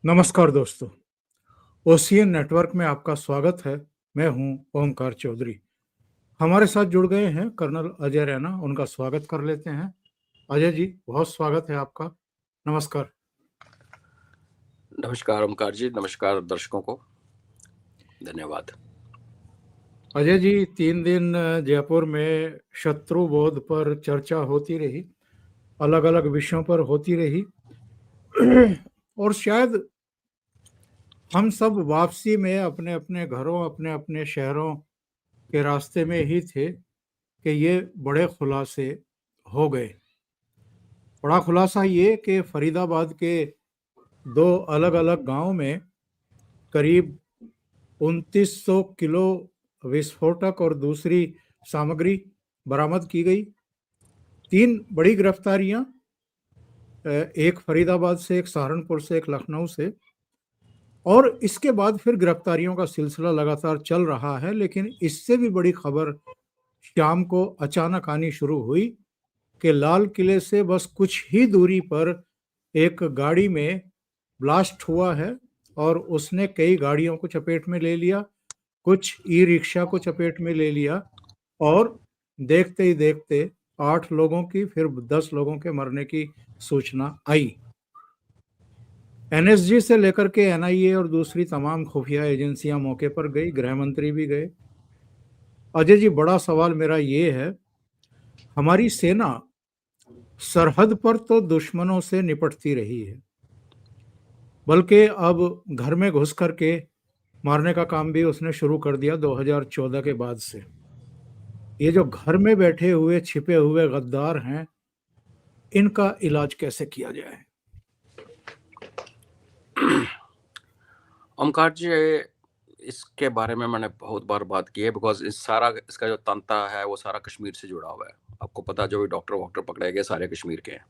नमस्कार दोस्तों, ocean network में आपका स्वागत है। मैं हूं ओमकार चौधरी। हमारे साथ जुड़ गए हैं कर्नल अजय रैना, उनका स्वागत कर लेते हैं। अजय जी, बहुत स्वागत है आपका। नमस्कार। नमस्कार ओमकार जी, नमस्कार दर्शकों को, धन्यवाद। अजय जी, 3 दिन जयपुर में शत्रुबोध पर चर्चा होती रही, अलग-अलग विषयों पर होती रही और शायद हम सब वापसी में अपने-अपने घरों, अपने-अपने शहरों के रास्ते में ही थे कि ये बड़े खुलासे हो गए। बड़ा खुलासा ये कि फरीदाबाद के 2 अलग-अलग गाँव में करीब 2900 किलो विस्फोटक और दूसरी सामग्री बरामद की गई। 3 बड़ी गिरफ्तारियां, एक फरीदाबाद से, एक सहारनपुर से, एक लखनऊ से, और इसके बाद फिर गिरफ्तारियों का सिलसिला लगातार चल रहा है। लेकिन इससे भी बड़ी खबर शाम को अचानक आनी शुरू हुई कि लाल किले से बस कुछ ही दूरी पर एक गाड़ी में ब्लास्ट हुआ है और उसने कई गाड़ियों को चपेट में ले लिया, कुछ ई रिक्शा को चपेट में ले लिया और देखते ही देखते 8 लोगों की, फिर 10 लोगों के मरने की सूचना आई। एनएसजी से लेकर के एनआईए और दूसरी तमाम खुफिया एजेंसियां मौके पर गई, गृह मंत्री भी गए। अजय जी, बड़ा सवाल मेरा ये है, हमारी सेना सरहद पर तो दुश्मनों से निपटती रही है, बल्कि अब घर में घुस करके मारने का काम भी उसने शुरू कर दिया 2014 के बाद से। ये जो घर में बैठे हुए छिपे हुए गद्दार हैं, इनका इलाज कैसे किया जाए? ओमकार जी, इसके बारे में मैंने बहुत बार बात की है, बिकॉज इसका जो तंत्र है वो सारा कश्मीर से जुड़ा हुआ है। आपको पता, जो भी डॉक्टर वॉक्टर पकड़े गए सारे कश्मीर के हैं।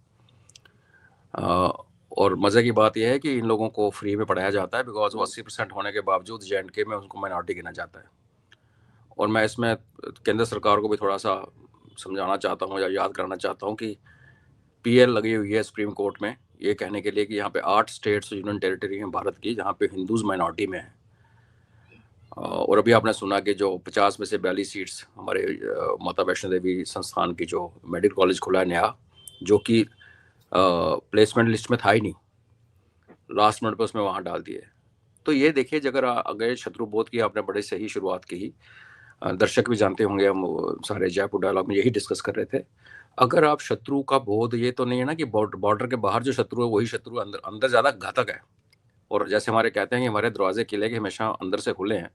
और मज़े की बात यह है कि इन लोगों को फ्री में पढ़ाया जाता है, बिकॉज वो 80% होने के बावजूद JNK में उनको माइनॉरिटी गिना जाता है। और मैं इसमें केंद्र सरकार को भी थोड़ा सा समझाना चाहता हूँ या याद कराना चाहता हूँ कि PL लगी हुई है सुप्रीम कोर्ट में ये कहने के लिए कि यहाँ पे 8 स्टेट्स यूनियन टेरिटरी हैं भारत की, जहाँ पे हिंदूज माइनॉरिटी में है। और अभी आपने सुना कि जो 50 में से 42 सीट्स हमारे माता वैष्णो देवी संस्थान की जो मेडिकल कॉलेज खुला है नया, जो कि प्लेसमेंट लिस्ट में था ही नहीं, लास्ट मिनट पर उसमें वहाँ डाल दिए। तो ये देखिए, अगर शत्रुबोध की आपने बड़े सही शुरुआत की, दर्शक भी जानते होंगे, हम सारे जयपुर डायलॉग में यही डिस्कस कर रहे थे। अगर आप शत्रु का बोध, ये तो नहीं है ना कि बॉर्डर के बाहर जो शत्रु है वही शत्रु अंदर अंदर ज़्यादा घातक है। और जैसे हमारे कहते हैं कि हमारे दरवाजे किले के हमेशा अंदर से खुले हैं,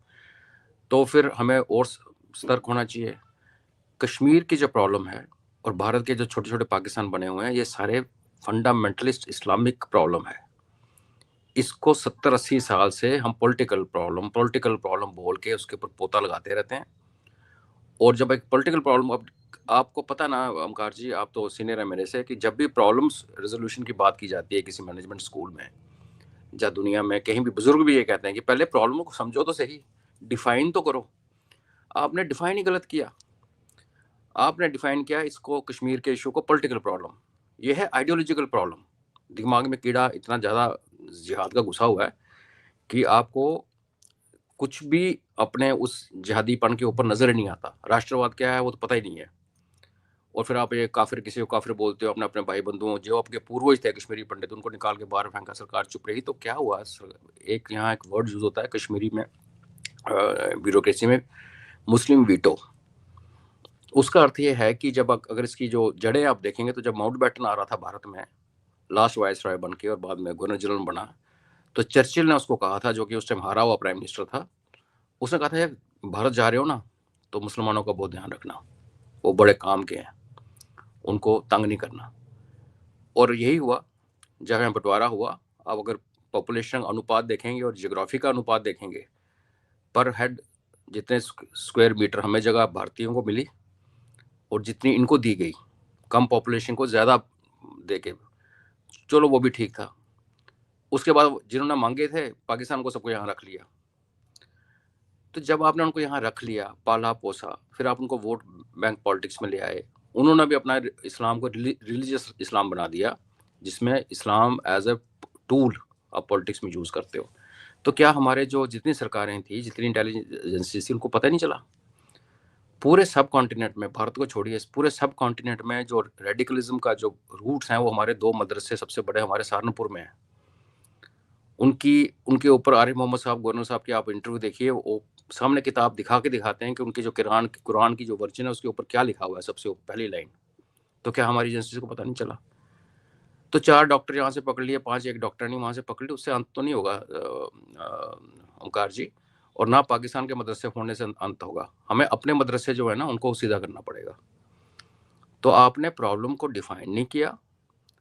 तो फिर हमें और सतर्क होना चाहिए। कश्मीर की जो प्रॉब्लम है और भारत के जो छोटे छोटे पाकिस्तान बने हुए हैं, ये सारे फंडामेंटलिस्ट इस्लामिक प्रॉब्लम है। इसको 70-80 साल से हम पॉलिटिकल प्रॉब्लम बोल के उसके ऊपर पोता लगाते रहते हैं। और जब एक पॉलिटिकल प्रॉब्लम, आपको पता ना ओमकार जी, आप तो सीनियर है मेरे से, कि जब भी प्रॉब्लम्स रेजोल्यूशन की बात की जाती है किसी मैनेजमेंट स्कूल में या दुनिया में कहीं भी, बुजुर्ग भी ये कहते हैं कि पहले प्रॉब्लम को समझो तो सही, डिफाइन तो करो। आपने डिफाइन ही गलत किया। आपने डिफाइन किया इसको, कश्मीर के इशू को, पॉलिटिकल प्रॉब्लम। ये है आइडियोलॉजिकल प्रॉब्लम। दिमाग में कीड़ा इतना ज़्यादा जिहाद का घुसा हुआ है कि आपको कुछ भी अपने उस जिहादीपन के ऊपर नजर ही नहीं आता। राष्ट्रवाद क्या है वो तो पता ही नहीं है। और फिर आप ये काफिर, किसी को काफिर बोलते हो, अपने अपने भाई बंधुओं, जो आपके पूर्वज थे कश्मीरी पंडित, उनको निकाल के बाहर फेंका, सरकार चुप रही। तो क्या हुआ? एक यहाँ एक वर्ड यूज होता है कश्मीरी में, ब्यूरोक्रेसी में, मुस्लिम वीटो। उसका अर्थ ये है कि जब अगर इसकी जो जड़ें आप देखेंगे, तो जब माउंटबेटन आ रहा था भारत में लास्ट वायसराय बन के और बाद में गवर्नर जनरल बना, तो चर्चिल ने उसको कहा था, जो कि उस टाइम हारा हुआ प्राइम मिनिस्टर था, उसने कहा था यार भारत जा रहे हो ना, तो मुसलमानों का बहुत ध्यान रखना, वो बड़े काम के हैं, उनको तंग नहीं करना। और यही हुआ जब यहाँ बंटवारा हुआ। अब अगर पॉपुलेशन अनुपात देखेंगे और जियोग्राफी का अनुपात देखेंगे, पर हेड जितने स्क्वायर मीटर हमें जगह भारतीयों को मिली और जितनी इनको दी गई, कम पॉपुलेशन को ज़्यादा दे के, चलो वो भी ठीक था। उसके बाद जिन्होंने मांगे थे पाकिस्तान को, सबको यहाँ रख लिया। तो जब आपने उनको यहाँ रख लिया, पाला पोसा, फिर आप उनको वोट बैंक पॉलिटिक्स में ले आए। उन्होंने भी अपना इस्लाम को रिलीजियस इस्लाम बना दिया, जिसमें इस्लाम एज ए टूल आप पॉलिटिक्स में यूज करते हो। तो क्या हमारे जो जितनी सरकारें थी, जितनी इंटेलिजेंस एजेंसीज थी, उनको पता नहीं चला? पूरे सब कॉन्टिनेंट में, भारत को छोड़िए, पूरे सब कॉन्टिनेंट में जो रेडिकलिज्म का जो रूट्स हैं वो हमारे दो मदरसे सबसे बड़े हमारे सहारनपुर में है। उनके ऊपर आरिफ मोहम्मद साहब, गवर्नर साहब की आप इंटरव्यू देखिए, वो सामने किताब दिखा के दिखाते हैं कि उनकी जो कुरान की जो वर्जन है उसके ऊपर क्या लिखा हुआ है, सबसे पहली लाइन। तो क्या हमारी एजेंसी को पता नहीं चला? तो 4 डॉक्टर यहाँ से पकड़ लिए, 5 एक डॉक्टर नहीं वहाँ से पकड़ लिए, उससे अंत तो नहीं होगा ओमकार जी, और ना पाकिस्तान के मदरसे फोड़ने से अंत होगा। हमें अपने मदरसे जो है ना उनको सीधा करना पड़ेगा। तो आपने प्रॉब्लम को डिफाइन नहीं किया,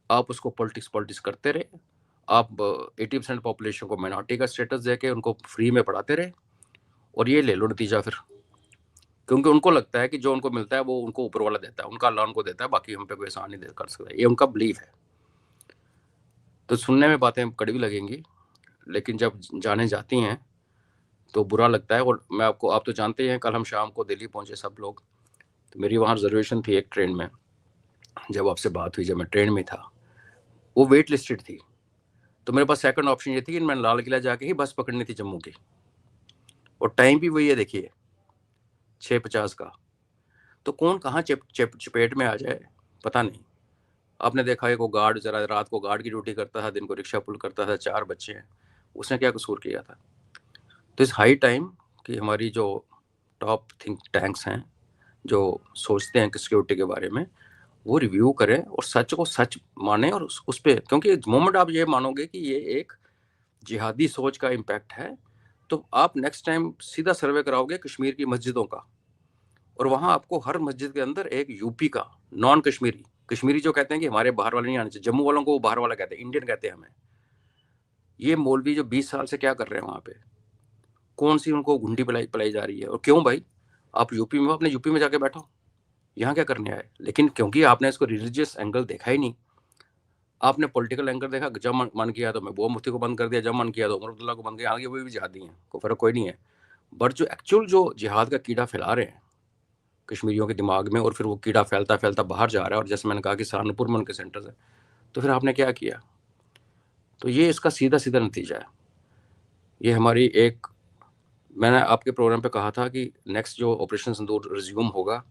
आप उसको पॉलिटिक्स करते रहे। आप 80% पॉपुलेशन को माइनॉरिटी का स्टेटस देके उनको फ्री में पढ़ाते रहे, और ये ले लो नतीजा फिर, क्योंकि उनको लगता है कि जो उनको मिलता है वो उनको ऊपर वाला देता है, उनका अल्लाह उनको देता है, बाकी हम पे कोई एहसान नहीं कर सकता, ये उनका बिलीफ है। तो सुनने में बातें कड़वी लगेंगी, लेकिन जब जाने जाती हैं तो बुरा लगता है। और मैं आप तो जानते हैं, कल हम शाम को दिल्ली पहुंचे सब लोग, तो मेरी वहाँ रिजर्वेशन थी एक ट्रेन में, जब आपसे बात हुई, जब मैं ट्रेन में था, वो वेट लिस्टेड थी। तो मेरे पास सेकंड ऑप्शन ये थी कि मैं लाल किला जाके ही बस पकड़नी थी जम्मू की, और टाइम भी वही है, देखिए 6:50 का। तो कौन कहाँ चपेट में आ जाए पता नहीं। आपने देखा है, वो गार्ड जरा रात को गार्ड की ड्यूटी करता था, दिन को रिक्शा पुल करता था, 4 बच्चे हैं, उसने क्या कसूर किया था? तो इस हाई टाइम कि हमारी जो टॉप थिंक टैंक्स हैं, जो सोचते हैं कि सिक्योरिटी के बारे में, वो रिव्यू करें और सच को सच माने, और उस पर, क्योंकि मोमेंट आप ये मानोगे कि ये एक जिहादी सोच का इम्पैक्ट है, तो आप नेक्स्ट टाइम सीधा सर्वे कराओगे कश्मीर की मस्जिदों का, और वहाँ आपको हर मस्जिद के अंदर एक यूपी का नॉन कश्मीरी, कश्मीरी जो कहते हैं कि हमारे बाहर वाले नहीं आने चाहिए, जम्मू वालों को वो बाहर वाला कहते हैं, इंडियन कहते हैं हमें। ये मौलवी जो 20 साल से क्या कर रहे हैं वहाँ पे, कौन सी उनको घुंडी पिलाई जा रही है? और क्यों भाई, आप यूपी में, अपने यूपी में जाके बैठो, यहाँ क्या करने आए? लेकिन क्योंकि आपने इसको रिलीजियस एंगल देखा ही नहीं, आपने पॉलिटिकल एंगल देखा, जब मन किया तो महबूबा मुफ्ती को बंद कर दिया, जब मन किया तो उमर अब्दुल्ला को बंद किया, आगे वो भी जिहादी हैं, कोई फर्क कोई नहीं है। बट जो एक्चुअल जो जिहाद का कीड़ा फैला रहे हैं कश्मीरियों के दिमाग में, और फिर वो कीड़ा फैलता फैलता बाहर जा रहा है, और जैसे मैंने कहा कि सहारनपुर में उनके सेंटर्स है, तो फिर आपने क्या किया? तो ये इसका सीधा सीधा नतीजा है। ये हमारी एक, मैंने आपके प्रोग्राम पे कहा था कि नेक्स्ट जो ऑपरेशन सिंदूर रिज्यूम होगा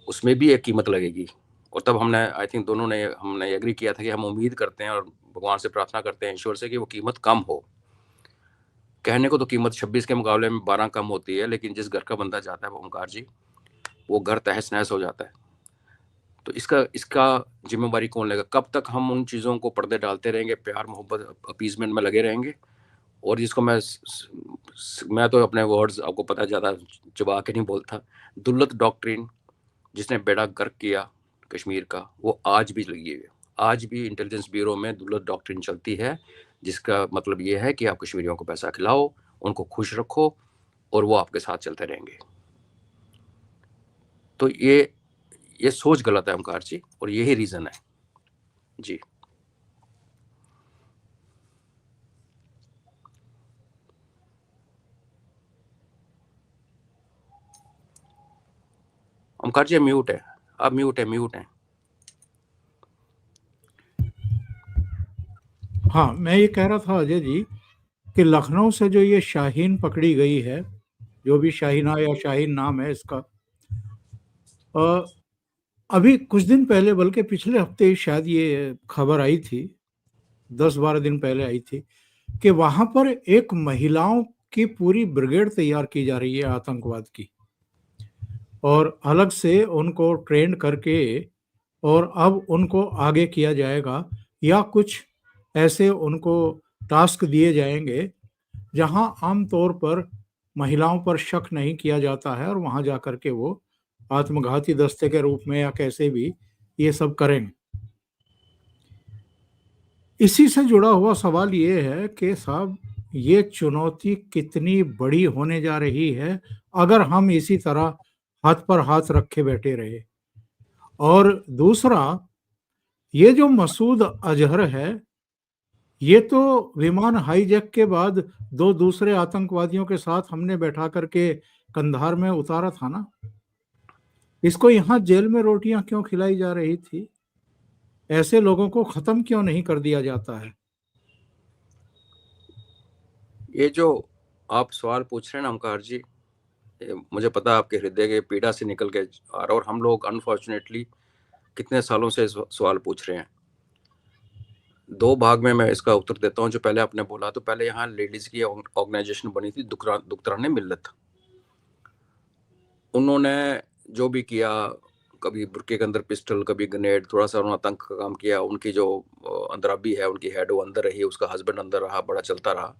उसमें भी एक कीमत लगेगी, और तब हमने, आई थिंक दोनों ने, हमने एग्री किया था कि हम उम्मीद करते हैं और भगवान से प्रार्थना करते हैं, ईश्वर से, कि वो कीमत कम हो। कहने को तो कीमत 26 के मुकाबले में 12 कम होती है, लेकिन जिस घर का बंदा जाता है ओमकार जी, वो घर तहस नहस हो जाता है। तो इसका जिम्मेवारी कौन लेगा? कब तक हम उन चीज़ों को पर्दे डालते रहेंगे, प्यार मोहब्बत अपीजमेंट में लगे रहेंगे? और जिसको मैं तो अपने वर्ड्स आपको पता है ज़्यादा चबा के नहीं बोलता, दुल्लत डॉक्ट्रिन जिसने बेड़ा गर्क किया कश्मीर का, वो आज भी लगी है। आज भी इंटेलिजेंस ब्यूरो में दुल्लत डॉक्ट्रिन चलती है, जिसका मतलब ये है कि आप कश्मीरियों को पैसा खिलाओ, उनको खुश रखो, और वो आपके साथ चलते रहेंगे। तो ये सोच गलत है ओमकार जी, और यही रीज़न है जी। ओमकार जी म्यूट है, आप म्यूट है। हाँ, मैं ये कह रहा था अजय जी कि लखनऊ से जो ये शाहीन पकड़ी गई है, जो भी शाहीना या शाहीन नाम है इसका, अभी कुछ दिन पहले, बल्कि पिछले हफ्ते शायद ये खबर आई थी, 10-12 दिन पहले आई थी, कि वहां पर एक महिलाओं की पूरी ब्रिगेड तैयार की जा रही है आतंकवाद की, और अलग से उनको ट्रेन करके, और अब उनको आगे किया जाएगा, या कुछ ऐसे उनको टास्क दिए जाएंगे जहां आमतौर पर महिलाओं पर शक नहीं किया जाता है, और वहां जाकर के वो आत्मघाती दस्ते के रूप में या कैसे भी ये सब करेंगे। इसी से जुड़ा हुआ सवाल ये है कि साहब, ये चुनौती कितनी बड़ी होने जा रही है अगर हम इसी तरह हाथ पर हाथ रखे बैठे रहे। और दूसरा, ये जो मसूद अजहर है, ये तो विमान हाईजैक के बाद 2 दूसरे आतंकवादियों के साथ हमने बैठा करके कंधार में उतारा था ना। इसको यहाँ जेल में रोटियां क्यों खिलाई जा रही थी? ऐसे लोगों को खत्म क्यों नहीं कर दिया जाता है? ये जो आप सवाल पूछ रहे हैं ना ओमकार जी, मुझे पता है आपके हृदय के पीड़ा से निकल के आ रहा है, और हम लोग अनफॉर्चुनेटली कितने सालों से सवाल पूछ रहे हैं। दो भाग में मैं इसका उत्तर देता हूँ। जो पहले आपने बोला, तो पहले यहाँ लेडीज की ऑर्गेनाइजेशन बनी थी दुखतराने मिल्लत। उन्होंने जो भी किया, कभी बुरके के अंदर पिस्टल, कभी ग्रेनेड, थोड़ा सा उन्होंने आतंक का काम किया। उनकी जो अंदराबी है, उनकी हेड वो अंदर रही, उसका हस्बैंड अंदर रहा, बड़ा चलता रहा।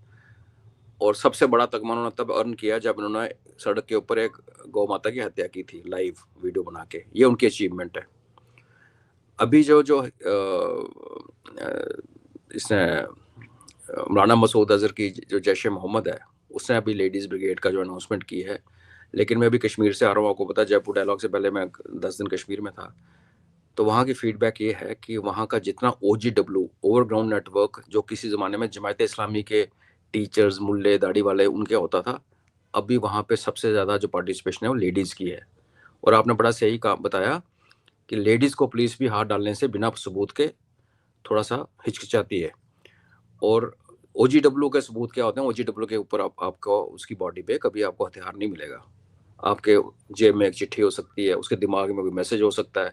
और सबसे बड़ा तगमा उन्होंने तब अर्न किया जब उन्होंने सड़क के ऊपर एक गौ माता की हत्या की थी, लाइव वीडियो बना के। ये उनकी अचीवमेंट है। अभी जो जो इसने मौलाना मसूद अजहर की जो जैश ए मोहम्मद है, उसने अभी लेडीज़ ब्रिगेड का जो अनाउंसमेंट की है। लेकिन मैं अभी कश्मीर से आ रहा हूँ, आपको पता है जयपुर डायलॉग से पहले मैं 10 दिन कश्मीर में था। तो वहाँ की फीडबैक ये है कि वहाँ का जितना OGW ओवरग्राउंड नेटवर्क, जो किसी ज़माने में जमायत इस्लामी के टीचर्स, मुल्ले, दाढ़ी वाले उनके होता था, अभी वहाँ पे सबसे ज़्यादा जो पार्टिसिपेशन है वो लेडीज़ की है। और आपने बड़ा सही काम बताया कि लेडीज़ को पुलिस भी हाथ डालने से बिना सबूत के थोड़ा सा हिचकिचाती है। और OGW के सबूत क्या होते हैं? OGW के ऊपर आपको उसकी बॉडी पे कभी आपको हथियार नहीं मिलेगा। आपके जेब में एक चिट्ठी हो सकती है, उसके दिमाग में कोई मैसेज हो सकता है,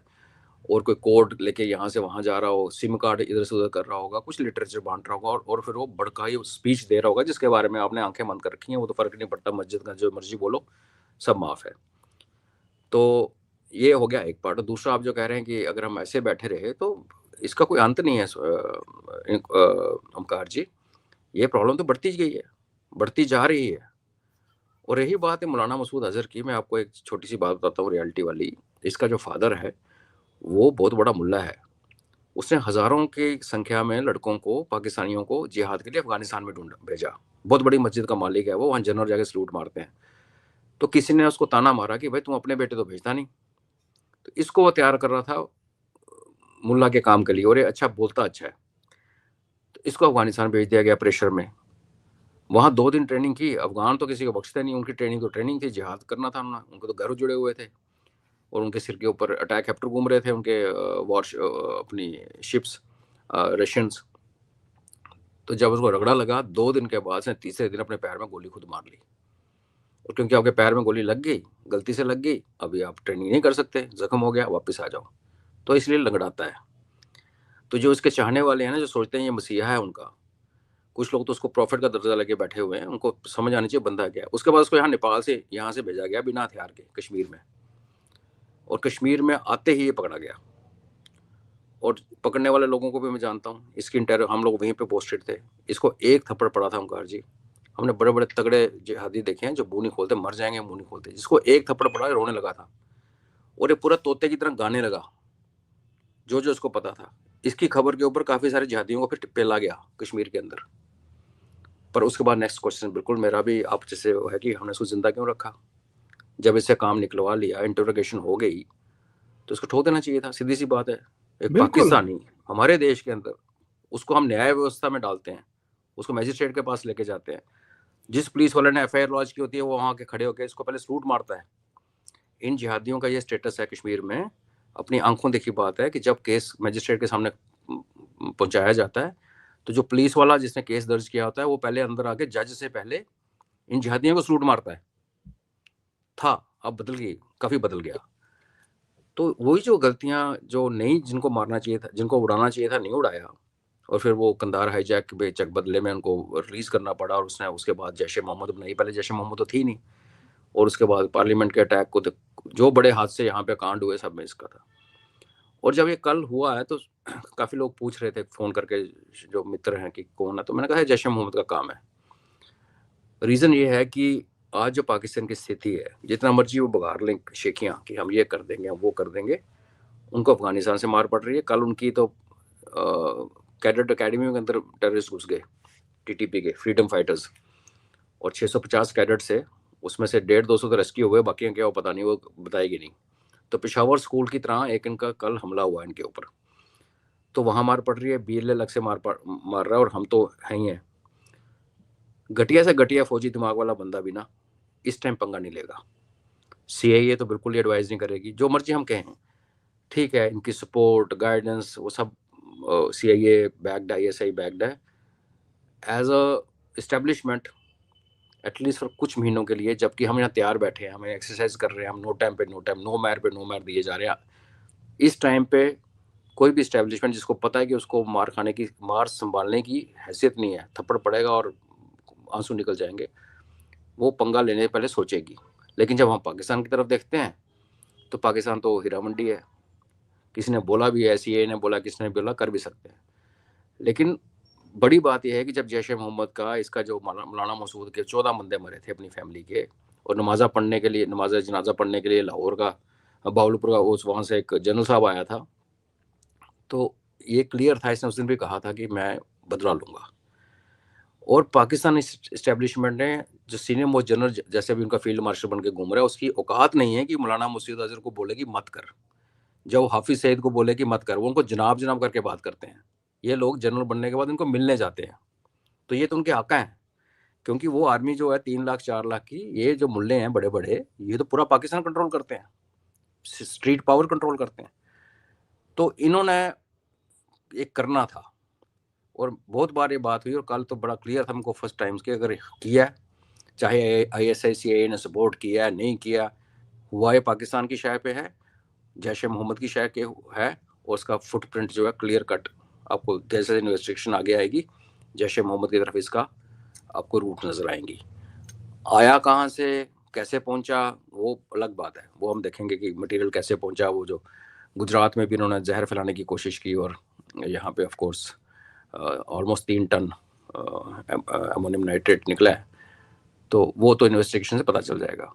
और कोई कोड लेके यहाँ से वहाँ जा रहा हो, सिम कार्ड इधर से उधर कर रहा होगा, कुछ लिटरेचर बांट रहा होगा, और फिर वो भड़काई स्पीच दे रहा होगा जिसके बारे में आपने आंखें बंद कर रखी हैं। वो तो फर्क नहीं पड़ता, मस्जिद का जो मर्जी बोलो, सब माफ है। तो ये हो गया एक पार्ट। दूसरा, आप जो कह रहे हैं कि अगर हम ऐसे बैठे रहे तो इसका कोई अंत नहीं है ओमकार जी। ये प्रॉब्लम तो बढ़ती गई है, बढ़ती जा रही है। और यही बात है मौलाना मसूद अजहर की। मैं आपको एक छोटी सी बात बताता हूँ, रियलिटी वाली। इसका जो फादर है वो बहुत बड़ा मुल्ला है। उसने हजारों की संख्या में लड़कों को, पाकिस्तानियों को जिहाद के लिए अफगानिस्तान में ढूंढ भेजा। बहुत बड़ी मस्जिद का मालिक है वो, वहाँ जनरल जाके सलूट मारते हैं। तो किसी ने उसको ताना मारा कि भाई तुम अपने बेटे तो भेजता नहीं। तो इसको वो तैयार कर रहा था मुल्ला के काम के लिए, और ये अच्छा बोलता अच्छा है। तो इसको अफगानिस्तान भेज दिया गया प्रेशर में। वहाँ 2 दिन ट्रेनिंग की। अफगान तो किसी को बख्शते नहीं, उनकी ट्रेनिंग तो ट्रेनिंग थी, जिहाद करना था उन्होंने। उनको तो घर जुड़े हुए थे, और उनके सिर के ऊपर अटैक हेप्टर घूम रहे थे, उनके अपनी शिप्स, रशियंस। तो जब उसको रगड़ा लगा 2 दिन के बाद से, तीसरे दिन अपने पैर में गोली खुद मार ली। और क्योंकि आपके पैर में गोली लग गई, गलती से लग गई, अभी आप ट्रेनिंग नहीं कर सकते, जख्म हो गया, वापस आ जाओ। तो इसलिए लगड़ाता है। तो जो इसके चाहने वाले हैं ना, जो सोचते हैं ये मसीहा है उनका, कुछ लोग तो उसको प्रॉफिट का दर्जा लेके बैठे हुए हैं। उनको समझ आनी चाहिए बंदा क्या है। उसके बाद उसको यहाँ नेपाल से यहाँ से भेजा गया बिना हथियार के कश्मीर में, और कश्मीर में आते ही ये पकड़ा गया। और पकड़ने वाले लोगों को भी मैं जानता हूँ। इसकी इंटरव्यू, हम लोग वहीं पे पोस्टेड थे। इसको एक थप्पड़ पड़ा था ओमकार जी। हमने बड़े बड़े तगड़े जिहादी देखे हैं जो मुंह नहीं खोलते, मर जाएंगे मुंह नहीं खोलते। जिसको एक थप्पड़ पड़ा, रोने लगा था, और ये पूरा तोते की तरह गाने लगा, जो जो उसको पता था। इसकी खबर के ऊपर काफी सारे जिहादियों को फिर पेला गया कश्मीर के अंदर। पर उसके बाद नेक्स्ट क्वेश्चन बिल्कुल मेरा भी आप जैसे वो है कि हमने उसको जिंदा क्यों रखा? जब इससे काम निकलवा लिया, इंटरोगेशन हो गई, तो उसको ठोक देना चाहिए था। सीधी सी बात है। एक बिल्कुल। पाकिस्तानी हमारे देश के अंदर, उसको हम न्याय व्यवस्था में डालते हैं, उसको मजिस्ट्रेट के पास लेके जाते हैं। जिस पुलिस वाले ने FIR लॉन्च की होती है, वो वहाँ के खड़े होकर इसको पहले सलूट मारता है। इन जिहादियों का ये स्टेटस है कश्मीर में। अपनी आंखों देखी बात है कि जब केस मजिस्ट्रेट के सामने पहुंचाया जाता है, तो जो पुलिस वाला जिसने केस दर्ज किया होता है, वो पहले अंदर आके जज से पहले इन जिहादियों को सलूट मारता है। था, अब बदल गई, काफी बदल गया। तो वही जो गलतियां, जो नहीं, जिनको मारना चाहिए था, जिनको उड़ाना चाहिए था, नहीं उड़ाया। और फिर वो कंधार हाईजैक बेचक बदले में उनको रिलीज करना पड़ा, और उसने उसके बाद जैश ए मोहम्मद बनाई। पहले जैश ए मोहम्मद तो थी नहीं। और उसके बाद पार्लियामेंट के अटैक को, जो बड़े हादसे यहाँ पे कांड हुए, सब में इसका था। और जब ये कल हुआ है तो काफी लोग पूछ रहे थे फोन करके, जो मित्र हैं, कि कौन है। तो मैंने कहा जैश ए मोहम्मद का काम है। रीजन ये है कि आज जो पाकिस्तान की स्थिति है, जितना मर्जी वो बघार लें शेखियां कि हम ये कर देंगे, हम वो कर देंगे, उनको अफगानिस्तान से मार पड़ रही है। कल उनकी तो कैडेट अकेडमी के अंदर टेररिस्ट घुस गए, TTP के फ्रीडम फाइटर्स, और 650 कैडेट से उसमें से 150-200 तो रेस्क्यू हुए, बाकी क्या वो पता नहीं, वो बताएगी नहीं। तो पेशावर स्कूल की तरह एक इनका कल हमला हुआ इनके ऊपर। तो वहां मार पड़ रही है, BLA अलग से मार रहा है, और हम तो हैं ही हैं। घटिया से घटिया फौजी दिमाग वाला बंदा भी ना इस टाइम पंगा नहीं लेगा। CIA तो बिल्कुल ही एडवाइज नहीं करेगी, जो मर्जी हम कहें। ठीक है, इनकी सपोर्ट, गाइडेंस, वो सब CIA बैक्ड है, ISI बैक्ड है। As a establishment at least for कुछ महीनों के लिए, जबकि हम यहाँ तैयार बैठे हैं, हमें एक्सरसाइज कर रहे हैं, हम नो टाइम पे नो टाइम, नो मैर पे नो मैर दिए जा रहे हैं। इस टाइम पे कोई भी इस्टेब्लिशमेंट जिसको पता है कि उसको मार खाने की, मार संभालने की हैसियत नहीं है, थप्पड़ पड़ेगा और आंसू निकल जाएंगे, वो पंगा लेने से पहले सोचेगी। लेकिन जब हम पाकिस्तान की तरफ देखते हैं तो पाकिस्तान तो हीरा मंडी है, किसी ने बोला भी है, सीए ने बोला, किसी ने बोला, कर भी सकते हैं। लेकिन बड़ी बात यह है कि जब जैश ए मोहम्मद का, इसका जो मौलाना मसूद के 14 बंदे मरे थे अपनी फैमिली के, और नमाजा पढ़ने के लिए, नमाज जनाजा पढ़ने के लिए लाहौर का, बावलपुर का, उस वहाँ से एक जनरल साहब आया था, तो ये क्लियर था, इसने उस दिन भी कहा था कि मैं बदला लूँगा। और पाकिस्तान इस्टेब्लिशमेंट ने जो सीनियर मोस्ट जनरल, जैसे भी उनका फील्ड मार्शल बन के घूम रहा है, उसकी औकात नहीं है कि मौलाना मसूद अजहर को बोले कि मत कर, जब हाफिज सईद को बोले कि मत कर, वो उनको जनाब जनाब करके बात करते हैं। ये लोग जनरल बनने के बाद इनको मिलने जाते हैं, तो ये तो उनके आका हैं, क्योंकि वो आर्मी जो है 3 लाख 4 लाख की, ये जो मुल्ले हैं बड़े बड़े, ये तो पूरा पाकिस्तान कंट्रोल करते हैं, स्ट्रीट पावर कंट्रोल करते हैं। तो इन्होंने एक करना था, और बहुत बार ये बात हुई, और कल तो बड़ा क्लियर था हमको फर्स्ट टाइम्स के, अगर किया, चाहे ISICA ने सपोर्ट किया नहीं किया, हुआ ये पाकिस्तान की शय पे है, जैश ए मोहम्मद की शय के है, और उसका फुटप्रिंट जो है क्लियर कट, आपको जैसे इन्वेस्टिगेशन आगे आएगी, जैश ए मोहम्मद की तरफ इसका आपको रूट नजर आएंगी। आया कहाँ से, कैसे पहुंचा, वो अलग बात है, वो हम देखेंगे कि मटेरियल कैसे पहुंचा। वो जो गुजरात में भी इन्होंने जहर फैलाने की कोशिश की, और यहाँ पे of course almost 3 ton ammonium nitrate निकला है, तो वो तो इन्वेस्टिगेशन से पता चल जाएगा।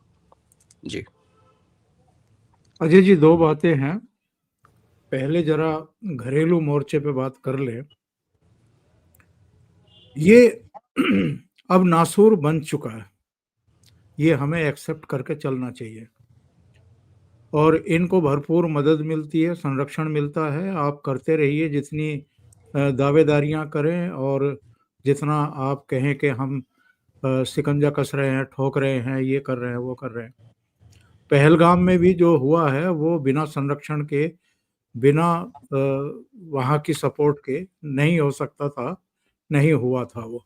जी अजय जी, 2 बातें हैं। पहले जरा घरेलू मोर्चे पे बात कर ले। ये अब नासूर बन चुका है, ये हमें एक्सेप्ट करके चलना चाहिए, और इनको भरपूर मदद मिलती है, संरक्षण मिलता है। आप करते रहिए, जितनी दावेदारियां करें, और जितना आप कहें कि हम शिकंजा कस रहे हैं, ठोक रहे हैं, ये कर रहे हैं, वो कर रहे हैं। पहलगाम में भी जो हुआ है वो बिना संरक्षण के, बिना वहाँ की सपोर्ट के नहीं हो सकता था, नहीं हुआ था वो।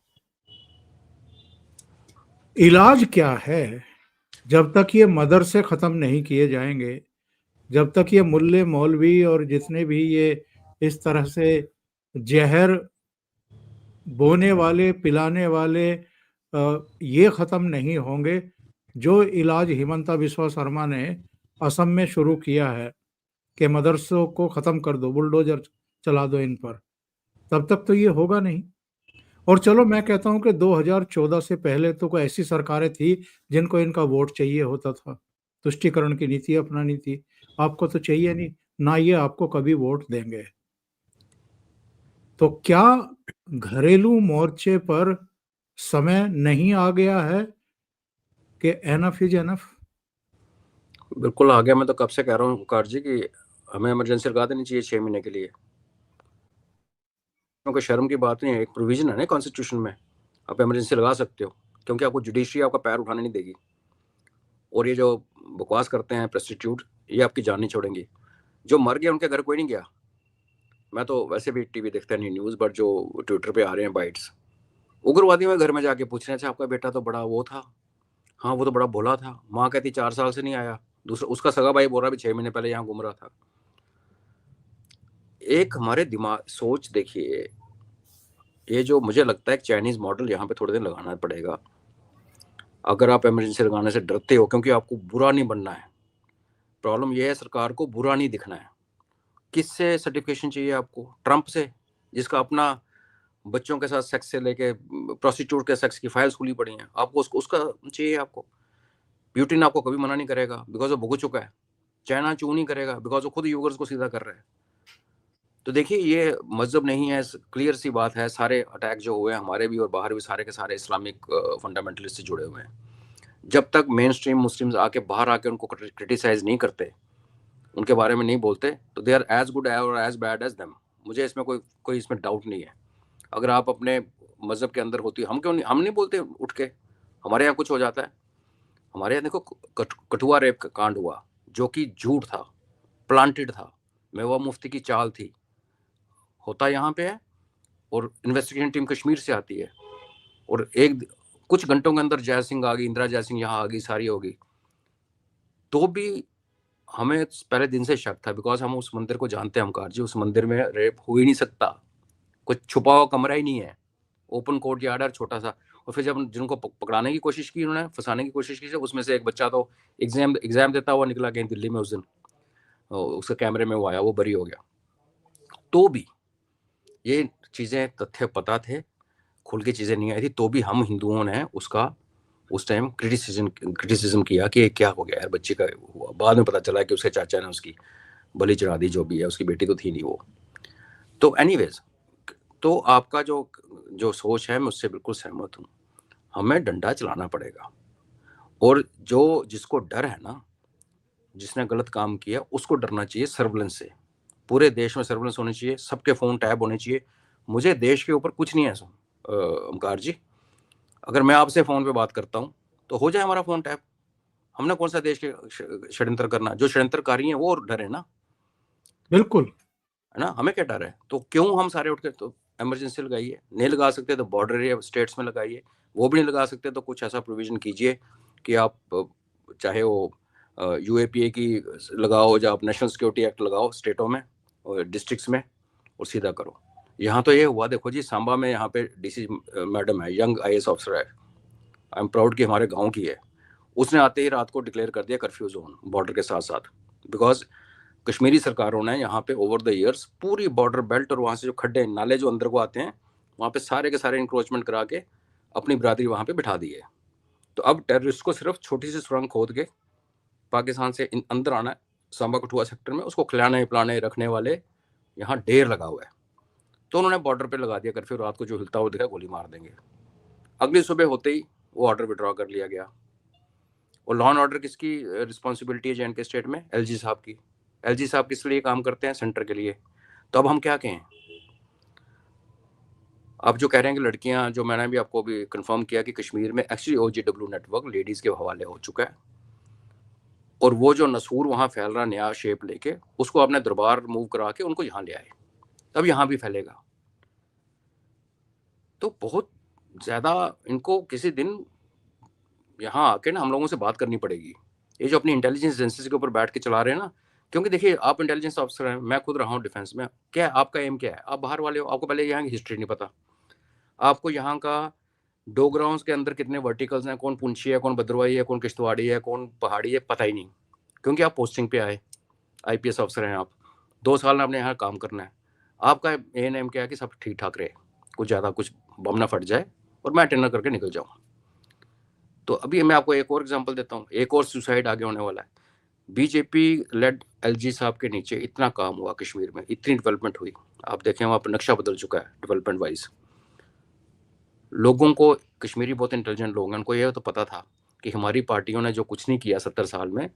इलाज क्या है? जब तक ये मदरसे खत्म नहीं किए जाएंगे, जब तक ये मुल्ले मौलवी और जितने भी ये इस तरह से जहर बोने वाले, पिलाने वाले, ये खत्म नहीं होंगे, जो इलाज हिमंता बिस्वा शर्मा ने असम में शुरू किया है कि मदरसों को खत्म कर दो, बुलडोजर चला दो इन पर, तब तक तो ये होगा नहीं। और चलो, मैं कहता हूं कि 2014 से पहले तो कोई ऐसी सरकारें थी जिनको इनका वोट चाहिए होता था, तुष्टीकरण की नीति अपनानी थी। आपको तो चाहिए नहीं, ना ये आपको कभी वोट देंगे। तो क्या घरेलू मोर्चे पर समय नहीं आ गया है कि एनफ इज एनफ? बिल्कुल आ गया। मैं तो कब से कह रहा हूँ कार जी कि हमें इमरजेंसी लगा देनी चाहिए 6 महीने के लिए, क्योंकि शर्म की बात नहीं है, एक प्रोविजन है ना कॉन्स्टिट्यूशन में, आप इमरजेंसी लगा सकते हो, क्योंकि आपको जुडिशरी आपका पैर उठाने नहीं देगी। और ये जो बकवास करते हैं प्रोस्टिट्यूट, ये आपकी जान नहीं छोड़ेंगी। जो मर गया उनके घर कोई नहीं गया। मैं तो वैसे भी टीवी देखता नहीं न्यूज़, बट जो ट्विटर पे आ रहे हैं बाइट्स, उग्रवादियों में घर में जाके पूछ रहे हैं, अच्छा आपका बेटा तो बड़ा वो था, हाँ वो तो बड़ा भोला था, माँ कहती 4 साल से नहीं आया, दूसरा उसका सगा भाई बोल रहा भी 6 महीने पहले यहाँ घूम रहा था। एक हमारे दिमाग सोच देखिए, ये जो मुझे लगता है चाइनीज मॉडल यहाँ पे थोड़े दिन लगाना पड़ेगा। अगर आप इमरजेंसी लगाने से डरते हो क्योंकि आपको बुरा नहीं बनना है, प्रॉब्लम ये है सरकार को बुरा नहीं दिखना है। किससे सर्टिफिकेशन चाहिए आपको? ट्रंप से, जिसका अपना बच्चों के साथ सेक्स से लेके प्रोस्टिट्यूट के सेक्स की फाइल्स खुली पड़ी हैं, आपको उसका चाहिए आपको? ब्यूटिन आपको कभी मना नहीं करेगा बिकॉज वो भुगत चुका है। चाइना चू नहीं करेगा बिकॉज वो खुद यूगर्स को सीधा कर रहा है। तो देखिए ये मजहब नहीं है, क्लियर सी बात है। सारे अटैक जो हुए हैं हमारे भी और बाहर भी, सारे के सारे इस्लामिक फंडामेंटलिस्ट से जुड़े हुए हैं। जब तक मेन स्ट्रीम मुस्लिम्स आके बाहर आके उनको क्रिटिसाइज नहीं करते, उनके बारे में नहीं बोलते, तो दे आर एज गुड और एज बैड एज देम। मुझे इसमें कोई इसमें डाउट नहीं है। अगर आप अपने मजहब के अंदर होती, हम क्यों नहीं, हम नहीं बोलते उठ के? हमारे यहाँ कुछ हो जाता है, हमारे यहाँ देखो कठुआ रेप का कांड हुआ जो कि झूठ था, प्लांटेड था, मेवा मुफ्ती की चाल थी, होता यहाँ पे है, और इन्वेस्टिगेशन टीम कश्मीर से आती है, और एक कुछ घंटों के अंदर जय सिंह आ गई, इंदिरा जय सिंह यहाँ आ गई, सारी होगी। तो भी हमें पहले दिन से शक था, बिकॉज हम उस मंदिर को जानते हैं ओमकार जी, उस मंदिर में रेप हो ही नहीं सकता, कुछ छुपा हुआ कमरा ही नहीं है, ओपन कोर्ट यार्ड है छोटा सा। और फिर जब जिनको पकड़ाने की कोशिश की, उन्होंने फंसाने की कोशिश की, उसमें से एक बच्चा तो एग्जाम देता हुआ निकला कहीं दिल्ली में उस दिन, उसके कैमरे में वो आया, वो बरी हो गया। तो भी ये चीजें तथ्य पता थे, खुल के चीजें नहीं आई थी, तो भी हम हिंदुओं ने उसका उस टाइम क्रिटिसिज्म किया कि क्या हो गया यार, बच्चे का हुआ। बाद में पता चला कि उसके चाचा ने उसकी बलि चढ़ा दी, जो भी है, उसकी बेटी तो थी नहीं वो। तो एनीवेज, तो आपका जो जो सोच है मैं उससे बिल्कुल सहमत हूँ, हमें डंडा चलाना पड़ेगा। और जो जिसको डर है ना, जिसने गलत काम किया, उसको डरना चाहिए सर्विलेंस से। पूरे देश में सर्विलेंस होनी चाहिए, सबके फ़ोन टैब होने चाहिए। मुझे देश के ऊपर कुछ नहीं है ऐसा ओमकार जी, अगर मैं आपसे फ़ोन पे बात करता हूँ तो हो जाए हमारा फ़ोन टैप, हमने कौन सा देश के षड्यंत्र करना, जो षड्यंत्रकारी हैं वो डरे ना, बिल्कुल। है ना, हमें क्या डर है। तो क्यों हम सारे उठ के, तो इमरजेंसी लगाइए, नहीं लगा सकते तो बॉर्डर एरिया स्टेट्स में लगाइए, वो भी नहीं लगा सकते तो कुछ ऐसा प्रोविजन कीजिए कि आप चाहे वो यूएपीए की लगाओ, या आप नेशनल सिक्योरिटी एक्ट लगाओ स्टेटों में और डिस्ट्रिक्ट्स में, और सीधा करो। यहाँ तो ये हुआ, देखो जी, सांबा में यहाँ पे डीसी मैडम है, यंग आईएएस ऑफिसर है, आई एम प्राउड कि हमारे गांव की है, उसने आते ही रात को डिक्लेयर कर दिया कर्फ्यू जोन बॉर्डर के साथ साथ, बिकॉज कश्मीरी सरकारों ने यहाँ पे ओवर द ईयर्स पूरी बॉर्डर बेल्ट और वहाँ से जो खड्डे नाले जो अंदर को आते हैं, वहाँ पे सारे के सारे इंक्रोचमेंट करा के अपनी बिरादरी वहाँ पे बिठा दी है। तो अब टेररिस्ट को सिर्फ छोटी सी सुरंग खोद के पाकिस्तान से अंदर आना है, सांबा कठुआ सेक्टर में, उसको खिलाने पिलाने रखने वाले यहाँ ढेर लगा हुआ है। तो उन्होंने बॉर्डर पे लगा दिया कर्फ्यू, रात को जो हिलता हुआ दिखा गोली मार देंगे। अगली सुबह होते ही वो ऑर्डर विड्रॉ कर लिया गया। और लॉ एंड ऑर्डर किसकी रिस्पॉन्सिबिलिटी है जे स्टेट में? एलजी साहब की। एलजी साहब किस लिए काम करते हैं? सेंटर के लिए। तो अब हम क्या कहें? आप जो कह रहे हैं कि लड़कियां, जो मैंने भी आपको भी कंफर्म किया कि कश्मीर में एक्चुअली OGW नेटवर्क लेडीज के हवाले हो चुका है, और वो जो नसूर वहां फैल रहा नया शेप लेके, उसको आपने दरबार मूव करा के उनको यहाँ ले आए, तब यहाँ भी फैलेगा। तो बहुत ज्यादा इनको किसी दिन यहाँ आके ना हम लोगों से बात करनी पड़ेगी। ये जो अपनी इंटेलिजेंस एजेंसीज के ऊपर बैठ के चला रहे हैं ना, क्योंकि देखिए आप इंटेलिजेंस ऑफिसर हैं, मैं खुद रहा हूँ डिफेंस में, क्या है आपका एम क्या है? आप बाहर वाले हो, आपको पहले यहाँ की हिस्ट्री नहीं पता, आपको यहाँ का डोगराउंड के अंदर कितने वर्टिकल्स हैं, कौन पुंछी है, कौन भद्रवाही है, कौन किश्तवाड़ी है, कौन पहाड़ी है, पता ही नहीं, क्योंकि आप पोस्टिंग पे आए, IPS ऑफिसर हैं आप, 2 साल में आपने यहाँ काम करना है। आपका एम क्या है कि सब ठीक ठाक रहे, कुछ ज़्यादा कुछ बम ना फट जाए और मैं अटेंडर करके निकल जाऊँ। तो अभी मैं आपको एक और एग्जांपल देता हूँ, एक और सुसाइड आगे होने वाला है। बीजेपी लेड LG साहब के नीचे इतना काम हुआ कश्मीर में, इतनी डेवलपमेंट हुई, आप देखें वहाँ पर नक्शा बदल चुका है डेवलपमेंट वाइज। लोगों को, कश्मीरी बहुत इंटेलिजेंट लोग हैं, उनको ये तो पता था कि हमारी पार्टियों ने जो कुछ नहीं किया 70 साल में,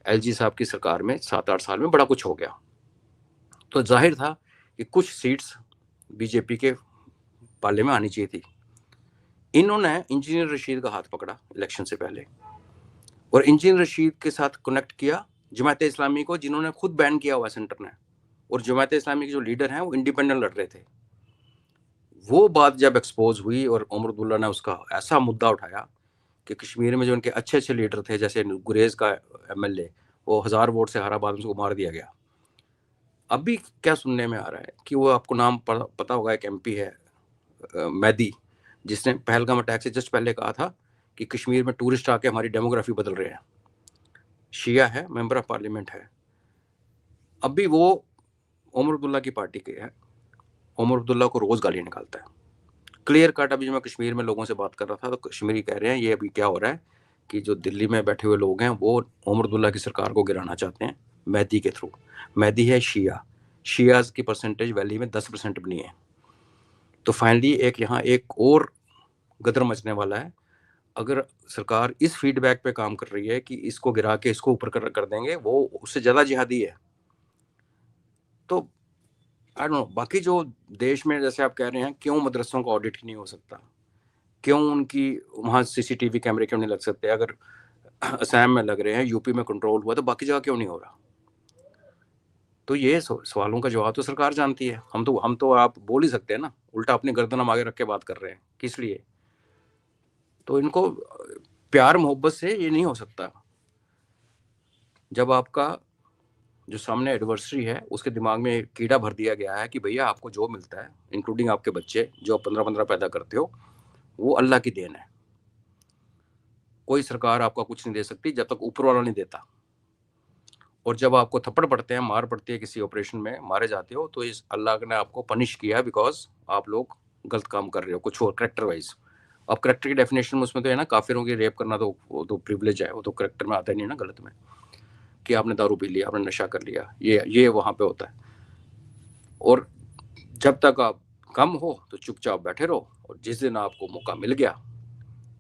LG साहब की सरकार में 7-8 साल में बड़ा कुछ हो गया। तो जाहिर था कि कुछ सीट्स बीजेपी के पाले में आनी चाहिए थी। इन्होंने इंजीनियर रशीद का हाथ पकड़ा इलेक्शन से पहले, और इंजीनियर रशीद के साथ कनेक्ट किया जमात इस्लामी को, जिन्होंने खुद बैन किया हुआ सेंटर ने, और जमात इस्लामी के जो लीडर हैं वो इंडिपेंडेंट लड़ रहे थे। वो बात जब एक्सपोज हुई और उमर अब्दुल्ला ने उसका ऐसा मुद्दा उठाया कि कश्मीर में जो उनके अच्छे अच्छे लीडर थे, जैसे गुरेज का MLA, वो 1000 वोट से हारा, बाद में उसको मार दिया गया। अभी क्या सुनने में आ रहा है कि वो, आपको नाम पता होगा, एक MP है मैदी, जिसने पहलगाम अटैक से जस्ट पहले कहा था कि कश्मीर में टूरिस्ट आके हमारी डेमोग्राफी बदल रहे हैं। शिया है, मेंबर ऑफ पार्लियामेंट है। अभी वो उमर अब्दुल्ला की पार्टी के है, उमर अब्दुल्ला को रोज गालियां निकालता है, क्लियर कट। अभी जो मैं कश्मीर में लोगों से बात कर रहा था तो कश्मीरी कह रहे हैं ये अभी क्या हो रहा है कि जो दिल्ली में बैठे हुए लोग हैं वो उमर अब्दुल्ला की सरकार को गिराना चाहते हैं मैदी के थ्रू। मैदी है शिया, शियाज की परसेंटेज वैली में 10% भी नहीं है। तो फाइनली एक यहाँ एक और गदर मचने वाला है, अगर सरकार इस फीडबैक पे काम कर रही है कि इसको गिरा के इसको ऊपर कर देंगे, वो उससे ज़्यादा जिहादी है। तो आई डोंट नो, बाकी जो देश में, जैसे आप कह रहे हैं, क्यों मदरसों का ऑडिट ही नहीं हो सकता, क्यों उनकी वहाँ CCTV कैमरे क्यों नहीं लग सकते? अगर असम में लग रहे हैं, यूपी में कंट्रोल हुआ, तो बाकी जगह क्यों नहीं हो रहा? तो ये सवालों का जवाब तो सरकार जानती है, हम तो आप बोल ही सकते हैं ना, उल्टा अपनी गर्दन हम आगे रख के बात कर रहे हैं, किस लिए? तो इनको प्यार मोहब्बत से ये नहीं हो सकता। जब आपका जो सामने एडवर्सरी है उसके दिमाग में एक कीड़ा भर दिया गया है कि भैया आपको जो मिलता है, इंक्लूडिंग आपके बच्चे जो 15-15 पैदा करते हो, वो अल्लाह की देन है। कोई सरकार आपका कुछ नहीं दे सकती जब तक ऊपर वाला नहीं देता। और जब आपको थप्पड़ पड़ते हैं, मार पड़ती है, किसी ऑपरेशन में मारे जाते हो, तो इस अल्लाह ने आपको पनिश किया बिकॉज आप लोग गलत काम कर रहे हो कुछ और करेक्टर वाइज। अब करेक्टर की डेफिनेशन में उसमें तो है ना, काफिरों की रेप करना तो वो तो प्रिविलेज है, वो तो करेक्टर में आता ही नहीं ना, गलत में, कि आपने दारू पी लिया, आपने नशा कर लिया, ये वहां पे होता है। और जब तक आप कम हो तो चुपचाप बैठे रहो, और जिस दिन आपको मौका मिल गया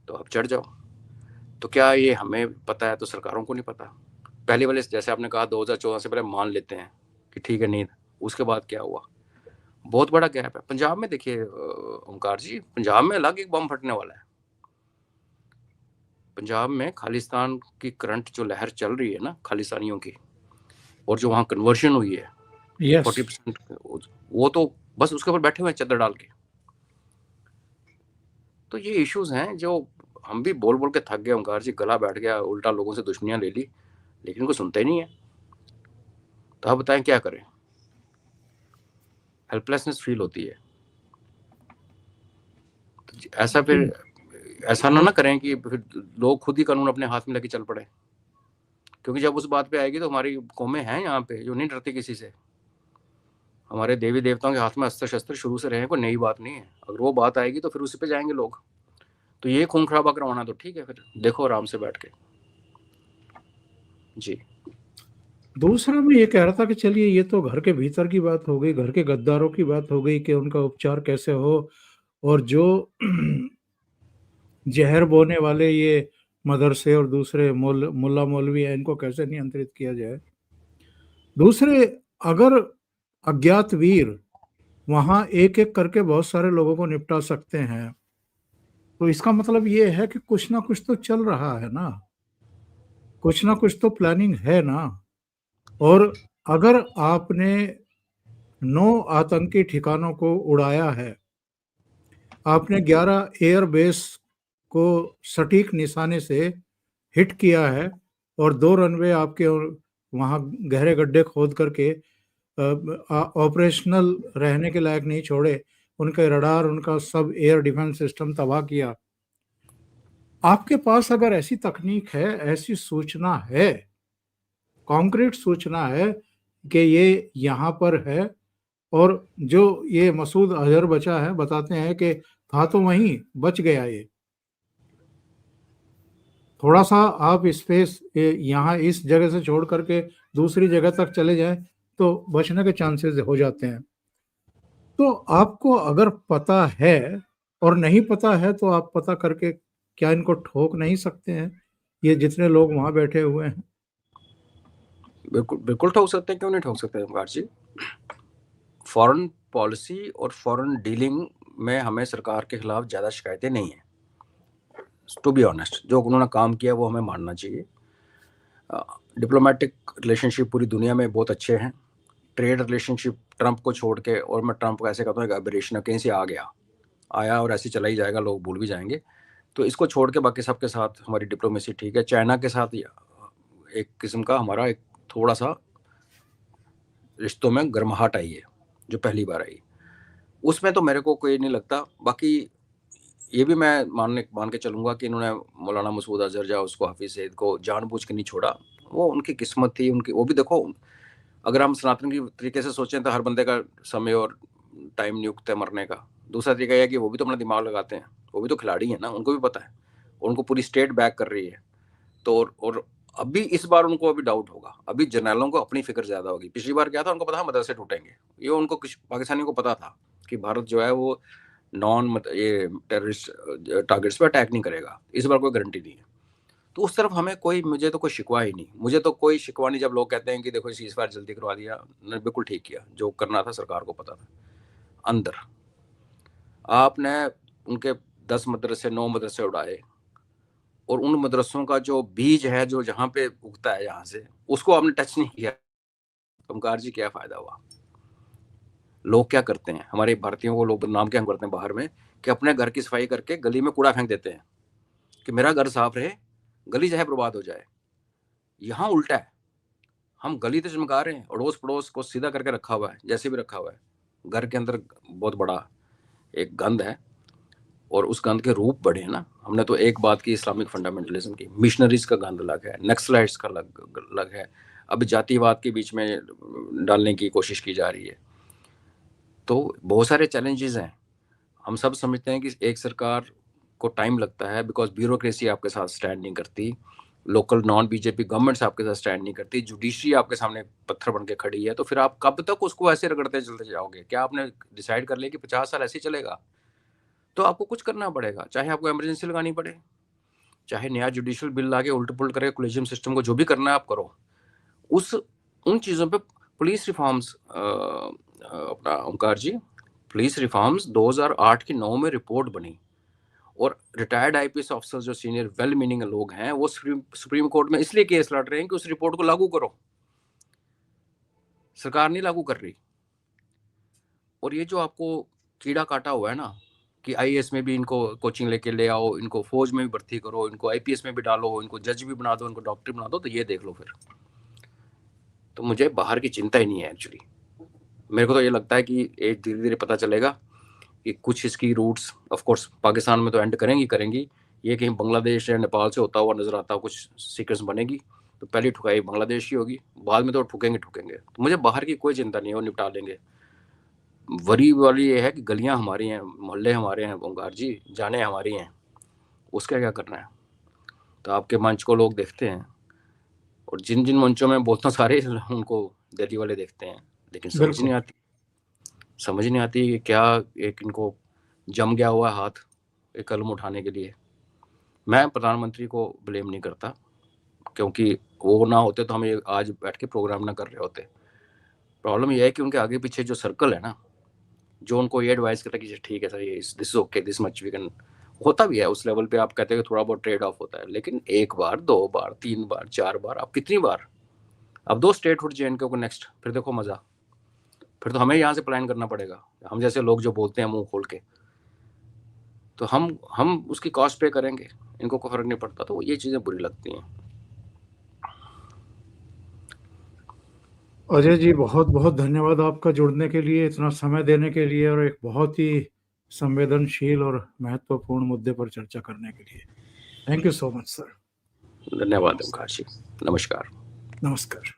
तो आप चढ़ जाओ। तो क्या ये हमें पता है तो सरकारों को नहीं पता? पहले वाले जैसे आपने कहा 2014 से पहले मान लेते हैं कि ठीक है, नहीं, उसके बाद क्या हुआ? बहुत बड़ा गैप है। पंजाब में देखिए ओमकार जी, पंजाब में अलग एक बम फटने वाला है। पंजाब में खालिस्तान की करंट जो लहर चल रही है ना, खालिस्तानियों की, और जो वहाँ कन्वर्शन हुई है यस 40%, वो तो बस उसके ऊपर बैठे हुए हैं चद्दर डाल के। तो ये इश्यूज हैं जो हम भी बोल बोल के थक गए ओमकार जी, गला बैठ गया, उल्टा लोगों से दुश्मनियां ले ली, लेकिन कोई सुनता ही नहीं है। तो आप बताएं क्या करें? हेल्पलेसनेस फील होती है। तो ऐसा फिर ऐसा ना करें कि फिर लोग खुद ही कानून अपने हाथ में लेके चल पड़े, क्योंकि जब उस बात पे आएगी तो हमारी कौमें हैं यहाँ पे जो नहीं डरती किसी से। हमारे देवी देवताओं के हाथ में अस्त्र शस्त्र शुरू से रहे, कोई नई बात नहीं है। अगर वो बात आएगी तो फिर उसी पे जाएंगे लोग। तो ये खून खराबा करवाना तो ठीक है, फिर देखो आराम से बैठ के। जी। दूसरा मैं ये कह रहा था कि चलिए ये तो घर के भीतर की बात हो गई, घर के गद्दारों की बात हो गई कि उनका उपचार कैसे हो, और जो जहर बोने वाले ये मदरसे और दूसरे मुल्ला मौलवी हैं, इनको कैसे नियंत्रित किया जाए। दूसरे, अगर अज्ञात वीर वहां एक एक करके बहुत सारे लोगों को निपटा सकते हैं, तो इसका मतलब ये है कि कुछ ना कुछ तो चल रहा है ना, कुछ ना कुछ तो प्लानिंग है ना। और अगर आपने 9 आतंकी ठिकानों को उड़ाया है, आपने 11 एयरबेस को सटीक निशाने से हिट किया है, और 2 रनवे आपके वहां गहरे गड्ढे खोद करके ऑपरेशनल रहने के लायक नहीं छोड़े, उनके रडार, उनका सब एयर डिफेंस सिस्टम तबाह किया। आपके पास अगर ऐसी तकनीक है, ऐसी सूचना है, कॉन्क्रीट सूचना है कि ये यहाँ पर है, और जो ये मसूद अजहर बचा है बताते हैं कि था तो वहीं, बच गया ये, थोड़ा सा आप स्पेस यहाँ इस जगह से छोड़ करके दूसरी जगह तक चले जाएं तो बचने के चांसेस हो जाते हैं। तो आपको अगर पता है, और नहीं पता है तो आप पता करके क्या इनको ठोक नहीं सकते हैं, ये जितने लोग वहां बैठे हुए हैं? बिल्कुल बिल्कुल ठोक सकते हैं, क्यों नहीं ठोक सकते ओमकार जी। फॉरेन पॉलिसी और फॉरेन डीलिंग में हमें सरकार के खिलाफ ज़्यादा शिकायतें नहीं हैं, टू बी ऑनेस्ट। जो उन्होंने काम किया वो हमें मानना चाहिए। डिप्लोमेटिक रिलेशनशिप पूरी दुनिया में बहुत अच्छे हैं। ट्रेड रिलेशनशिप ट्रंप को छोड़ के, और मैं ट्रंप को ऐसे कहता हूँ एक एबरेशन है, कहीं से आया और ऐसे चला ही जाएगा, लोग भूल भी जाएंगे। तो इसको छोड़ के बाकी सबके साथ हमारी डिप्लोमेसी ठीक है। चाइना के साथ एक किस्म का हमारा एक थोड़ा सा रिश्तों में गर्माहट आई है, जो पहली बार आई। उसमें तो मेरे को कोई नहीं लगता। बाकी ये भी मैं मान के चलूंगा कि इन्होंने मौलाना मसूद अजहर या उसको हफीज सईद को जानबूझ के नहीं छोड़ा। वो उनकी किस्मत थी उनकी। वो भी देखो, अगर हम सनातन की तरीके से सोचें तो हर बंदे का समय और टाइम नियुक्त है मरने का। दूसरा तरीका यह है कि वो भी तो अपना दिमाग लगाते हैं, वो भी तो खिलाड़ी है ना, उनको भी पता है, उनको पूरी स्टेट बैक कर रही है। तो और अभी इस बार उनको अभी डाउट होगा। अभी जर्नैलों को अपनी फिक्र ज्यादा होगी। पिछली बार क्या था, उनको पता मदरसे टूटेंगे, ये उनको पाकिस्तानियों को पता था कि भारत जो है वो ये टेररिस्ट टारगेट्स पे अटैक नहीं करेगा। इस बार कोई गारंटी नहीं है। तो उस तरफ हमें मुझे तो कोई शिकवा ही नहीं। मुझे तो कोई शिकवा नहीं जब लोग कहते हैं कि देखो सीज फायर जल्दी करवा दिया। बिल्कुल ठीक किया, जो करना था सरकार को पता था। अंदर आपने उनके 10 मदरसे 9 मदरसे उड़ाए, और उन मदरसों का जो बीज है जो जहाँ पे उगता है यहाँ से, उसको आपने टच नहीं किया। ओमकार जी क्या फायदा हुआ? लोग क्या करते हैं, हमारे भारतीयों को लोग बदनाम क्या करते हैं बाहर में, कि अपने घर की सफाई करके गली में कूड़ा फेंक देते हैं। कि मेरा घर साफ रहे, गली चाहे बर्बाद हो जाए। यहाँ उल्टा है, हम गली तो चमका रहे हैं, अड़ोस पड़ोस को सीधा करके रखा हुआ है, जैसे भी रखा हुआ है। घर के अंदर बहुत बड़ा एक गंद है, और उस गंद के रूप बड़े हैं ना। हमने तो एक बात की इस्लामिक फंडामेंटलिज्म की, मिशनरीज का गंद अलग है, नक्सलाइट्स का अलग है, अब जातिवाद के बीच में डालने की कोशिश की जा रही है। तो बहुत सारे चैलेंजेस हैं। हम सब समझते हैं कि एक सरकार को टाइम लगता है, बिकॉज ब्यूरोक्रेसी आपके साथ स्टैंड नहीं करती, लोकल नॉन बीजेपी गवर्नमेंट्स आपके साथ स्टैंड नहीं करती, जुडिशरी आपके सामने पत्थर बन के खड़ी है। तो फिर आप कब तक उसको ऐसे रगड़ते चलते जाओगे? क्या आपने डिसाइड कर लिया कि 50 साल ऐसे ही चलेगा? तो आपको कुछ करना पड़ेगा, चाहे आपको इमरजेंसी लगानी पड़े, चाहे नया जुडिशियल बिल लाके उल्ट पुल्ट करके कोलिजियम सिस्टम को, जो भी करना है आप करो। उन चीज़ों पे पुलिस रिफॉर्म्स, अपना ओंकार जी, पुलिस रिफॉर्म्स 2008 की 9 में रिपोर्ट बनी, और रिटायर्ड आईपीएस ऑफिसर्स जो सीनियर वेल मीनिंग लोग हैं, वो सुप्रीम कोर्ट में इसलिए केस लड़ रहे हैं कि उस रिपोर्ट को लागू करो। सरकार नहीं लागू कर रही। और ये जो आपको कीड़ा काटा हुआ है ना, कि आईएएस में भी इनको कोचिंग लेके ले आओ, इनको फौज में भी भर्ती करो, इनको आईपीएस में भी डालो, इनको जज भी बना दो, इनको डॉक्टर बना दो, तो ये देख लो फिर। तो मुझे बाहर की चिंता ही नहीं है एक्चुअली। मेरे को तो ये लगता है कि एक धीरे धीरे पता चलेगा कि कुछ इसकी रूट्स, ऑफ कोर्स पाकिस्तान में तो एंड करेंगी, ये कहीं बांग्लादेश या नेपाल से होता हुआ नजर आता हो, कुछ सीक्वेंस बनेगी, तो पहली ठुकाई बांग्लादेश की होगी, बाद में तो ठुकेंगे। तो मुझे बाहर की कोई चिंता नहीं है, वो निपटा लेंगे। वरी वाली ये है कि गलियां हमारी हैं, मोहल्ले हमारे हैं ओंकार जी, जाने हमारी हैं, उसका क्या करना है? तो आपके मंच को लोग देखते हैं, और जिन जिन मंचों में बोलता सारे उनको दिल्ली वाले देखते हैं, लेकिन समझ नहीं आती कि क्या एक इनको जम गया हुआ हाथ एक कलम उठाने के लिए। मैं प्रधानमंत्री को ब्लेम नहीं करता, क्योंकि वो ना होते तो हम ये आज बैठ के प्रोग्राम ना कर रहे होते। प्रॉब्लम यह है कि उनके आगे पीछे जो सर्कल है ना, जो उनको ये एडवाइस करता है कि ठीक है सर, ये this is okay, this much we can, होता भी है उस लेवल पे। आप कहते हैं कि थोड़ा बहुत ट्रेड ऑफ होता है, लेकिन एक बार, 2 बार, 3 बार, 4 बार, आप कितनी बार? अब 2 स्टेटहुड जेएनके को नेक्स्ट, फिर देखो मजा। फिर तो हमें यहाँ से प्लान करना पड़ेगा, हम जैसे लोग जो बोलते हैं मुंह खोल के, तो हम उसकी कॉस्ट पे करेंगे, इनको कोई फर्क नहीं पड़ता। तो ये चीजें बुरी लगती हैं। अजय जी, बहुत बहुत धन्यवाद आपका जुड़ने के लिए, इतना समय देने के लिए, और एक बहुत ही संवेदनशील और महत्वपूर्ण मुद्दे पर चर्चा करने के लिए। Thank you so much sir. धन्यवाद ओंकार जी, नमस्कार। नमस्कार।